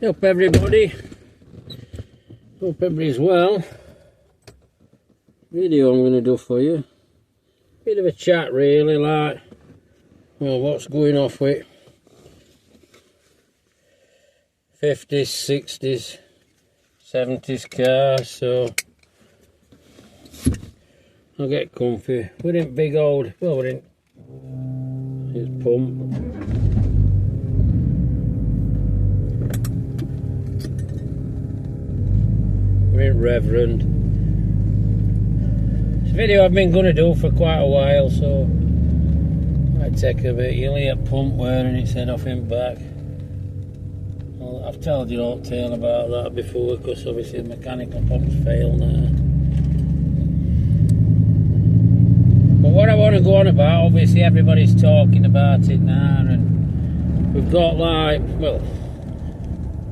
Hope everybody. Hope everybody's well. Video I'm going to do for you. Bit of a chat really, like, well, what's going off with 50s, 60s, 70s cars, so I'll get comfy. We're in big old, well, we're in, it's pump. We're in Reverend. It's a video I've been going to do for quite a while, so it might take a bit. You'll hear a pump wearing its head off in back. Well, I've told you all tale about that before, because obviously the mechanical pumps fail now. But what I want to go on about, obviously everybody's talking about it now, and we've got like, well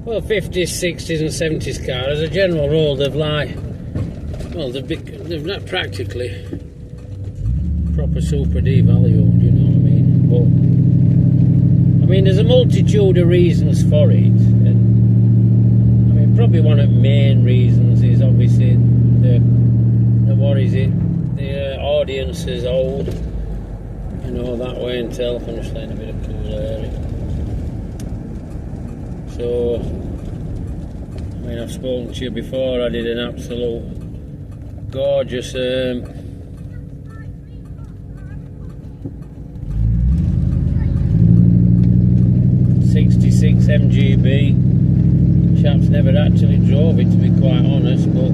50s, 60s and 70s cars, as a general rule, they've like, well, they've not practically proper super devalued, you know what I mean? But I mean, there's a multitude of reasons for it, and I mean, probably one of the main reasons is obviously the what is it? The audience is old, you know, that way until I'm just letting a bit of cool air in. So, I mean, I've spoken to you before. I did an absolute gorgeous 66 MGB. Chap's never actually drove it, to be quite honest, but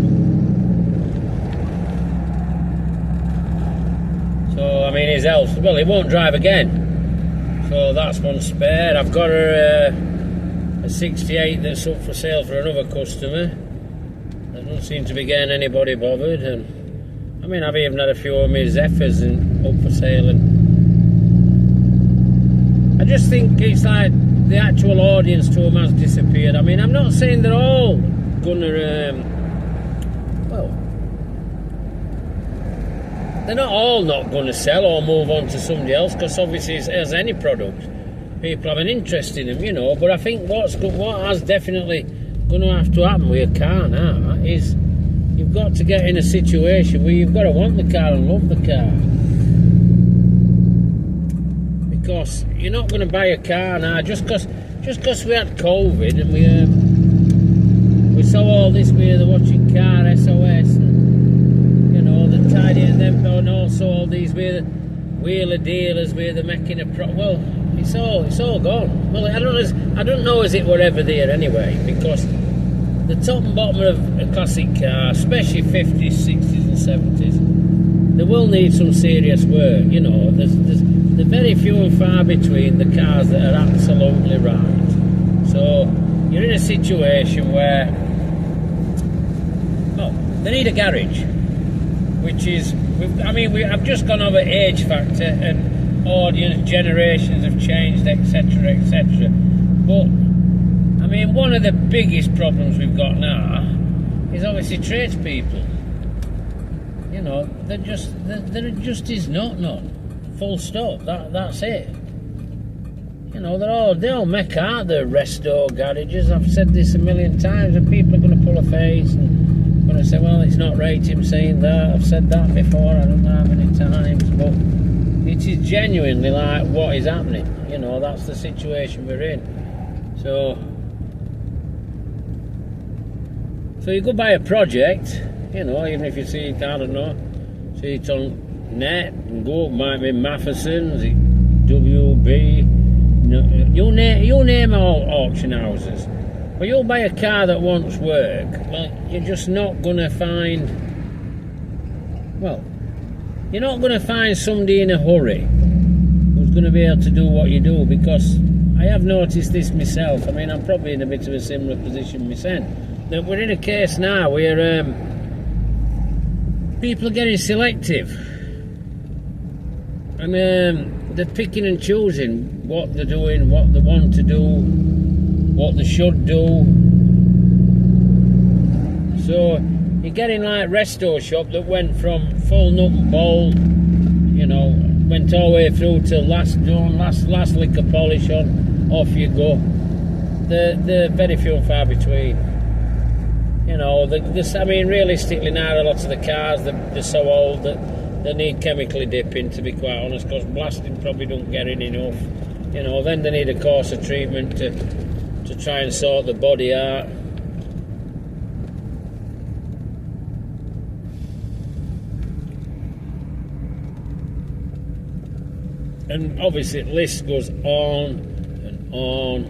so I mean, his else, well, he won't drive again, so that's one spare. I've got a 68 that's up for sale for another customer. There doesn't seem to be getting anybody bothered, and I mean, I've even had a few of my Zephyrs up for sale, and I just think it's like the actual audience to them has disappeared. I mean, I'm not saying they're all gonna well, they're not all not gonna sell or move on to somebody else, because obviously, as any product, people have an interest in them, you know. But I think what has definitely going to have to happen with a car now is you've got to get in a situation where you've got to want the car and love the car, because you're not going to buy a car now just because we had COVID and we saw all this with the watching car SOS, and you know, the tidy and them, and also all these with the wheeler dealers where they're making a well, it's all gone. Well, I don't know as it were ever there anyway, because the top and bottom of a classic car, especially 50s, 60s and 70s, they will need some serious work, you know. There's very few and far between the cars that are absolutely right. So you're in a situation where, well, they need a garage, which is, I've just gone over age factor and audience, generations have changed, etc, etc. But I mean, one of the biggest problems we've got now is obviously tradespeople. You know, there just is not none. Full stop. That's it. You know, they all make out the resto garages. I've said this a million times, and people are going to pull a face and going to say, well, it's not right him saying that. I've said that before, I don't know how many times, but it is genuinely like what is happening. You know, that's the situation we're in. So you go buy a project, you know, even if you see it, I don't know, see it on net, and go, might be Matheson's, WB, you name all auction houses. But you'll buy a car that wants work, well, you're just not going to find, well, you're not going to find somebody in a hurry who's going to be able to do what you do, because I have noticed this myself. I mean, I'm probably in a bit of a similar position myself. That we're in a case now where people are getting selective, and they're picking and choosing what they're doing, what they want to do, what they should do. So you're getting like resto shop that went from full nut and bolt, you know, went all the way through to last lick of polish on, off you go. they're very few and far between. You know, I mean, realistically now, a lot of the cars, they're so old that they need chemically dipping, to be quite honest, because blasting probably don't get in enough. You know, then they need a course of treatment to try and sort the body out. And obviously the list goes on and on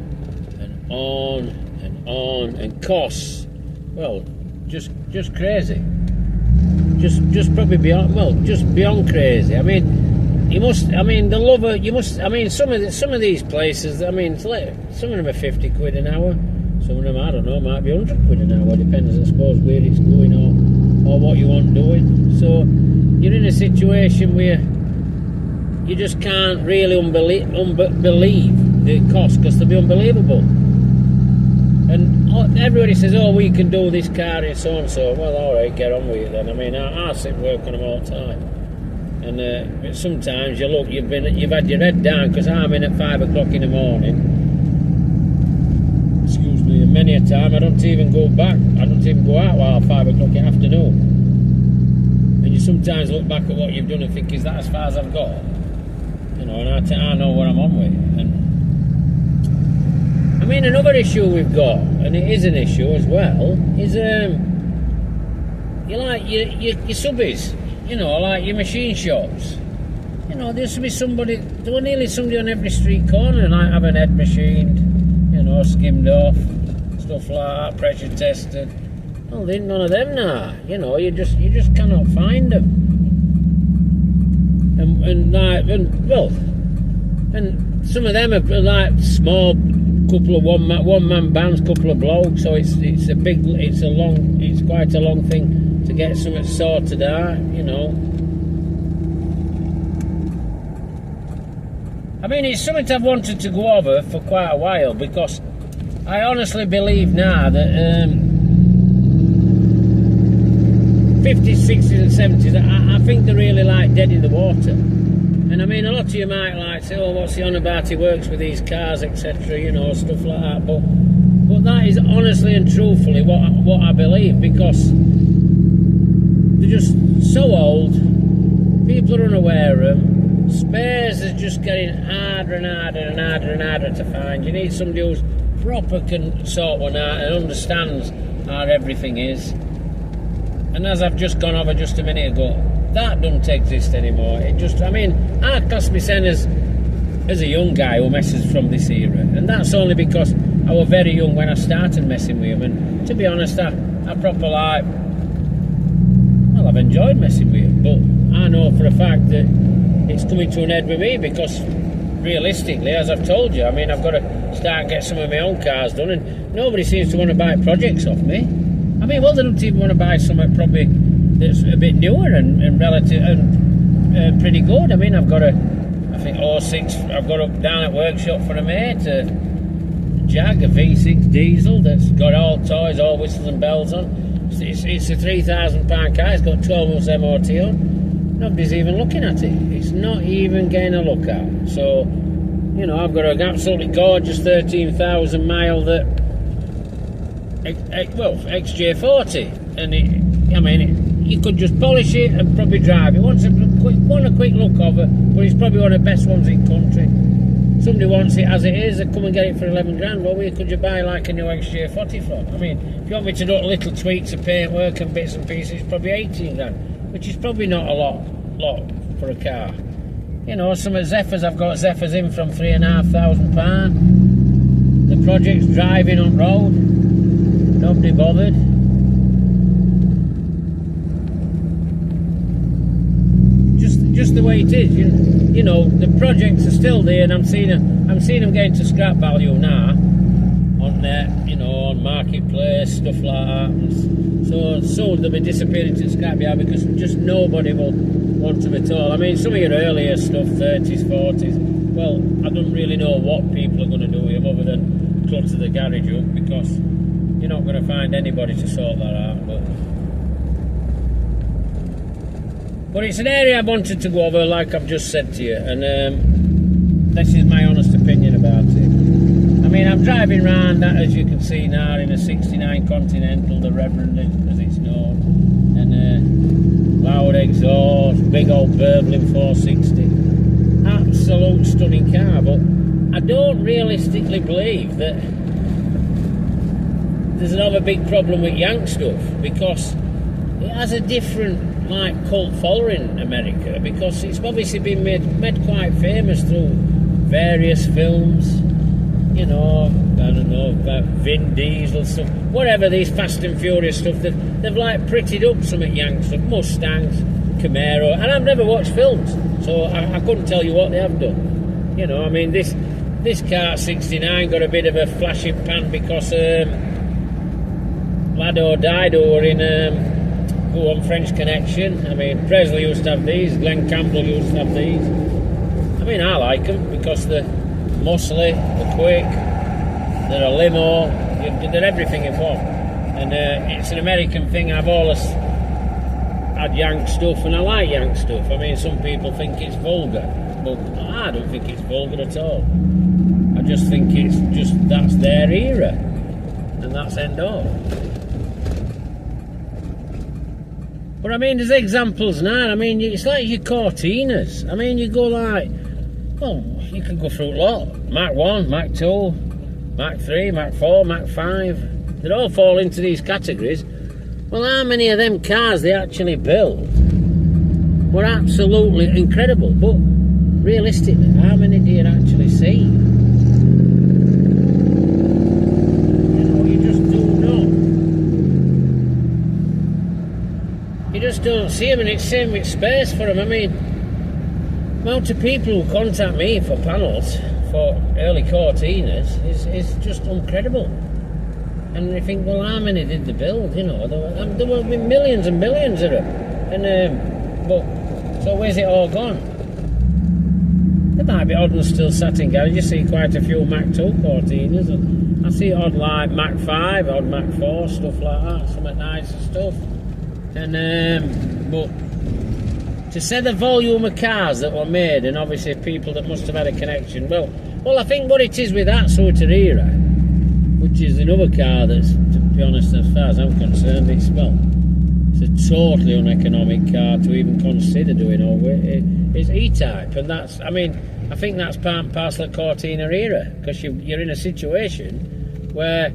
and on and on, and costs, well, just crazy. Just probably beyond, well, just beyond crazy. I mean, you must, I mean, the lover, you must, I mean, some of these places, I mean, some of them are 50 quid an hour, some of them, I don't know, might be 100 quid an hour, depends, I suppose, where it's going or what you want doing. So you're in a situation where you just can't really believe the cost, because they'll be unbelievable. And everybody says, oh, we can do this car and so and so. Well, all right, get on with it then. I mean, I sit and work on them all the time. And sometimes you look, you've had your head down, because I'm in at 5 o'clock in the morning. Excuse me, and many a time I don't even go back. I don't even go out while 5 o'clock in the afternoon. And you sometimes look back at what you've done and think, is that as far as I've got? You know, and I know what I'm on with. And I mean, another issue we've got, and it is an issue as well, is you like your subbies, you know, like your machine shops. You know, there used to be there were nearly somebody on every street corner, and like have an head machined, you know, skimmed off, stuff like that, pressure tested. Well, there's none of them now. You know, you just cannot find them. And some of them are like small, couple of one man bands, couple of blokes. So it's quite a long thing to get something sorted out. You know, I mean, it's something I've wanted to go over for quite a while, because I honestly believe now that 50s, 60s and 70s, I think they're really like dead in the water. And I mean, a lot of you might like say, oh, what's he on about, he works with these cars, etc., you know, stuff like that. But that is honestly and truthfully what I believe, because they're just so old, people are unaware of them, spares are just getting harder and harder and harder and harder to find. You need somebody who's proper can sort one out and understands how everything is. And as I've just gone over just a minute ago, that doesn't exist anymore. It just, I mean, I class myself as a young guy who messes from this era, and that's only because I was very young when I started messing with them. And to be honest, I proper like, well, I've enjoyed messing with them, but I know for a fact that it's coming to an end with me, because realistically, as I've told you, I mean, I've got to start and get some of my own cars done, and nobody seems to want to buy projects off me. I mean, well, they don't even want to buy something probably that's a bit newer and relative and pretty good. I mean, I've got I think 06, I've got up down at workshop for a mate, a Jag, a V6 diesel that's got all toys, all whistles and bells on. It's a £3,000 car, it's got 12 months MOT on. Nobody's even looking at it. It's not even getting a look at. So, you know, I've got an absolutely gorgeous 13,000 mile XJ40, and you could just polish it and probably drive it. Want a quick look over, but it's probably one of the best ones in country. Somebody wants it as it is, and come and get it for 11 grand. Well, where could you buy like a new XJ40 from? I mean, if you want me to do little tweaks of paintwork and bits and pieces, it's probably 18 grand, which is probably not a lot for a car. You know, some of Zephyrs, I've got Zephyrs in from £3,500. The project's driving on road. Nobody bothered. Just the way it is. You know, the projects are still there, and I'm seeing them getting to scrap value now on there. You know, on marketplace, stuff like that. And so soon they'll be disappearing to the scrapyard, because just nobody will want them at all. I mean, some of your earlier stuff, 30s, 40s. Well, I don't really know what people are going to do with them other than clutter the garage up, because you're not going to find anybody to sort that out. But it's an area I wanted to go over, like I've just said to you, and this is my honest opinion about it. I mean, I'm driving around, as you can see now, in a 69 Continental, the Reverend as it's known, and loud exhaust, big old burbling 460. Absolute stunning car, but I don't realistically believe that there's another big problem with Yank stuff, because it has a different cult following in America, because it's obviously been made quite famous through various films. You know, I don't know, about Vin Diesel stuff, whatever, these Fast and Furious stuff, they've like prettied up some at Yank stuff, Mustangs, Camaro, and I've never watched films, so I couldn't tell you what they have done. You know, I mean, this car 69 got a bit of a flashing pan because Lado Dido were in Who on French Connection. I mean, Presley used to have these, Glenn Campbell used to have these. I mean, I like them because they're muscly, they're quick, they're a limo, they're everything in one. And it's an American thing. I've always had Yank stuff, and I like Yank stuff. I mean, some people think it's vulgar, but I don't think it's vulgar at all. I just think it's just, that's their era, and that's end of. But I mean, there's examples now. I mean, it's like your Cortinas. I mean, you go like, well, you can go through a lot. Mach 1, Mach 2, Mach 3, Mach 4, Mach 5. They all fall into these categories. Well, how many of them cars they actually build were absolutely incredible. But realistically, how many do you actually see? You know, you just do not. You just don't see them, and it's same with space for them. I mean, the amount of people who contact me for panels for early Cortinas is just incredible. And they think, well, how many did they build? You know, there were millions and millions of them. And but so where's it all gone? There might be odd ones still sat in garage. You see quite a few Mach 2 Cortinas, and I see odd like Mach 5, odd Mach 4, stuff like that, some nice stuff. And but to say the volume of cars that were made, and obviously people that must have had a connection, well, I think what it is with that sort of era, which is another car that's, to be honest, as far as I'm concerned, it's a totally uneconomic car to even consider doing all it. It's E-Type, and that's, I mean, I think that's part and parcel of Cortina era, because you're in a situation where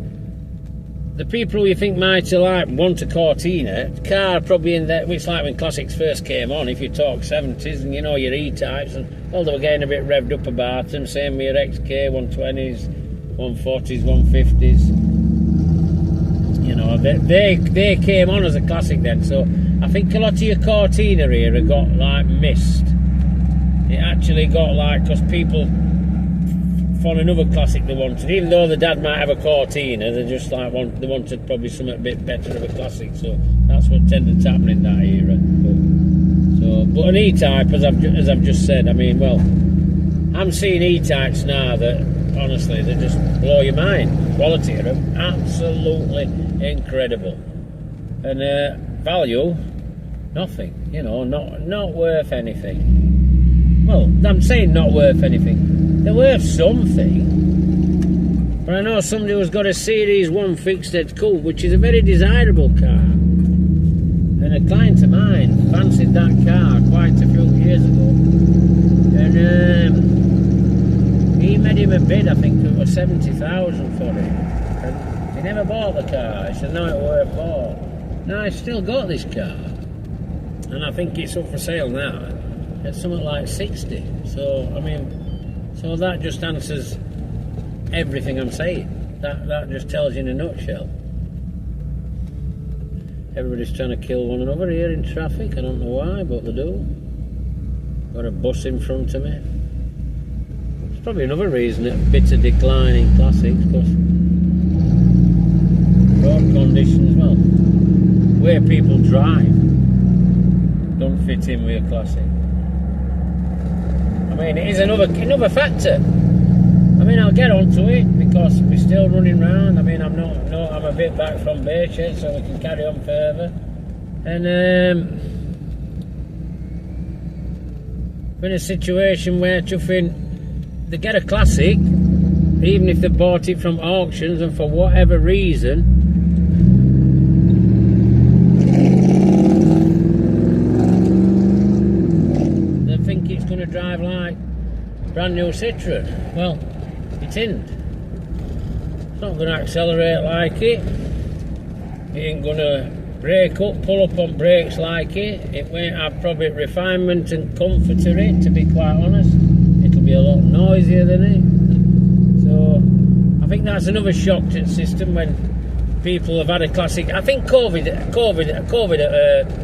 the people who you think might want a Cortina, car probably in there, it's like when classics first came on, if you talk 70s, and you know your E-Types, and well, they were getting a bit revved up about them, same with your XK 120s, 140s, 150s. You know, they came on as a classic then, so I think a lot of your Cortina era got like missed. It actually got like, because people found another classic they wanted, even though the dad might have a Cortina, they just like they wanted probably something a bit better of a classic, so that's what tended to happen in that era. But an E-Type, as I've just said, I mean, well, I'm seeing E-Types now that honestly they just blow your mind. Quality of them, absolutely incredible, and value, nothing. You know, not worth anything. Well, I'm saying not worth anything. They're worth something. But I know somebody who's got a Series 1 fixed head coupe, which is a very desirable car. And a client of mine fancied that car quite a few years ago. And he made him a bid, I think it was 70,000 for it. And he never bought the car. He said, no, it worth more. No, I've still got this car. And I think it's up for sale now. It's something like 60. So, I mean, so that just answers everything I'm saying. That just tells you in a nutshell. Everybody's trying to kill one another here in traffic. I don't know why, but they do. Got a bus in front of me. It's probably another reason that bits of decline in classics, because road conditions, well, where people drive don't fit in with a classic. I mean, it is another factor. I mean, I'll get onto it because we're still running round. I mean, I'm a bit back from Bayshore, so we can carry on further. And we're in a situation where chuffing, they get a classic, even if they bought it from auctions and for whatever reason, they think it's going to drive like brand new Citroen. Well, it isn't. It's not going to accelerate like it. It ain't going to brake up, pull up on brakes like it. It won't have probably refinement and comfort to it, to be quite honest. It'll be a lot noisier than it. So I think that's another shock to the system when people have had a classic. I think COVID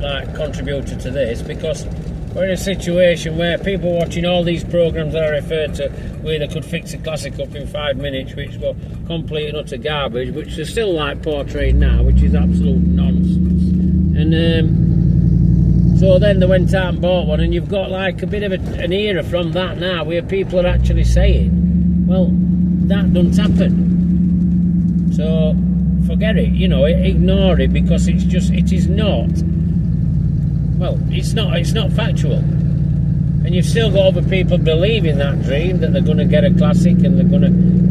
like contributed to this, because we're in a situation where people watching all these programs that I referred to, where they could fix a classic up in 5 minutes, which were complete and utter garbage, which they're still like portraying now, which is absolute nonsense. And so then they went out and bought one, and you've got like a bit of an era from that now, where people are actually saying, well, that doesn't happen. So forget it, you know, ignore it, because it's just, it is not. Well, it's not factual. And you've still got other people believing that dream, that they're going to get a classic and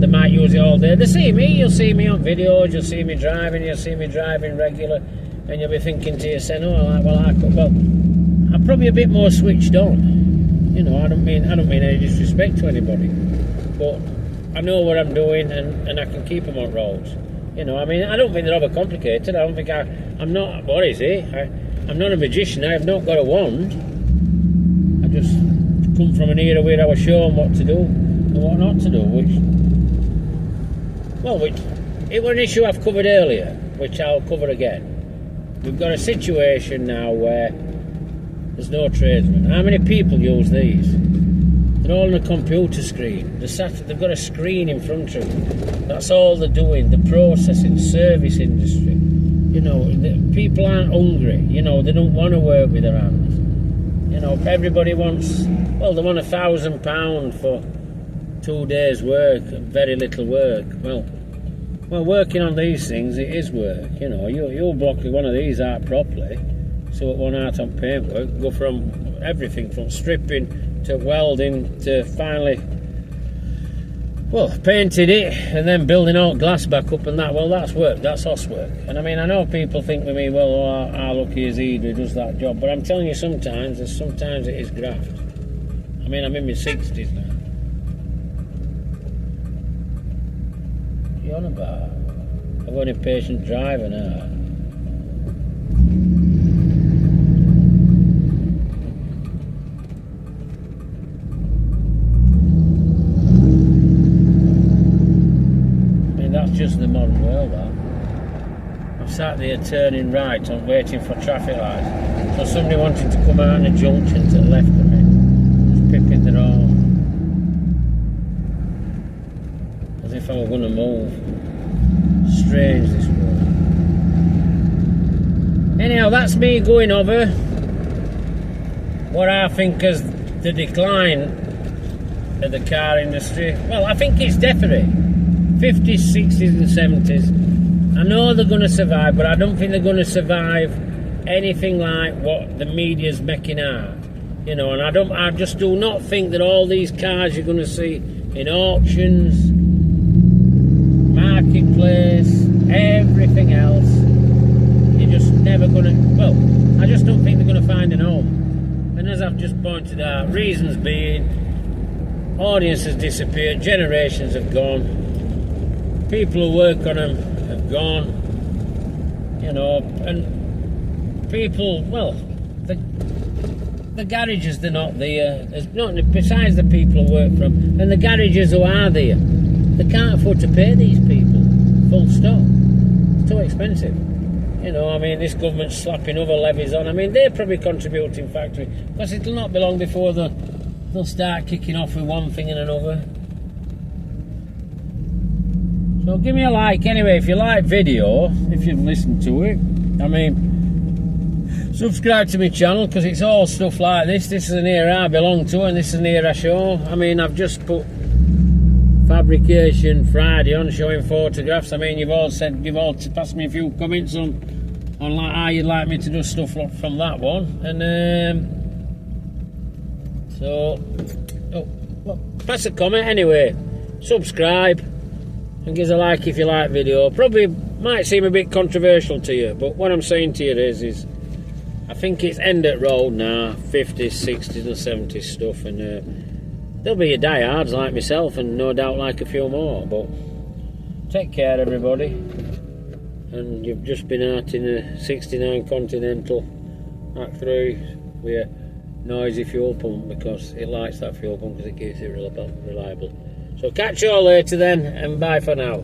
they might use it all day. They see me, you'll see me on videos, you'll see me driving regular, and you'll be thinking to yourself, oh, well, I'm probably a bit more switched on. You know, I don't mean any disrespect to anybody, but I know what I'm doing, and I can keep them on roads. You know, I mean, I don't think they're overcomplicated. I don't think I'm not, what is it? I'm not a magician. I have not got a wand. I just come from an era where I was shown what to do and what not to do, which it was an issue I've covered earlier, which I'll cover again. We've got a situation now where there's no tradesmen. How many people use these? They're all on a computer screen. They've got a screen in front of them. That's all they're doing. The processing, service industry. You know, people aren't hungry. You know, they don't want to work with their hands. You know, everybody wants, well, they want £1,000 for 2 days' work, very little work. Well, working on these things, it is work. You know, you'll block one of these out properly, so it won't out on paintwork, go from everything from stripping to welding to finally, well, painting it and then building all glass back up and that. Well, that's work, that's us work. And I mean, I know people think with me, well, how lucky is he who does that job, but I'm telling you, sometimes it is graft. I mean, I'm in my 60s now. What are you on about? I've got an impatient driver now. Just the modern world, that. I'm sat there turning right and waiting for traffic lights. So somebody wanted to come out in a junction to the left of me, just pipping their arm, as if I were going to move. Strange, this world. Anyhow, that's me going over what I think is the decline of the car industry. Well, I think it's definite. 50s, 60s and 70s. I know they're going to survive, but I don't think they're going to survive anything like what the media's making out. You know, and I just do not think that all these cars you're going to see in auctions, marketplace, everything else, you're just never going to, well, I just don't think they're going to find an home. And as I've just pointed out, reasons being, audience has disappeared, generations have gone. People who work on them have gone, you know, and people, well, the garages, they're not there. There's not, besides the people who work for them, and the garages who are there, they can't afford to pay these people, full stop. It's too expensive. You know, I mean, this government's slapping other levies on. I mean, they're probably contributing factory, because it'll not be long before they'll start kicking off with one thing and another. So give me a like anyway if you like video, if you've listened to it. I mean, subscribe to my channel, because it's all stuff like this. This is an era I belong to, and this is an era I show. I mean, I've just put Fabrication Friday on, showing photographs. I mean, you've all passed me a few comments on like how you'd like me to do stuff from that one. And so, well, pass a comment anyway. Subscribe. and give us a like if you like video. Probably might seem a bit controversial to you, but what I'm saying to you is I think it's end at road now, 50s, 60s and 70s stuff, and there'll be your diehards like myself, and no doubt like a few more. But take care, everybody. And you've just been out in a 69 Continental Mark 3 with a noisy fuel pump, because it likes that fuel pump because it keeps it reliable. So catch you all later then, and bye for now.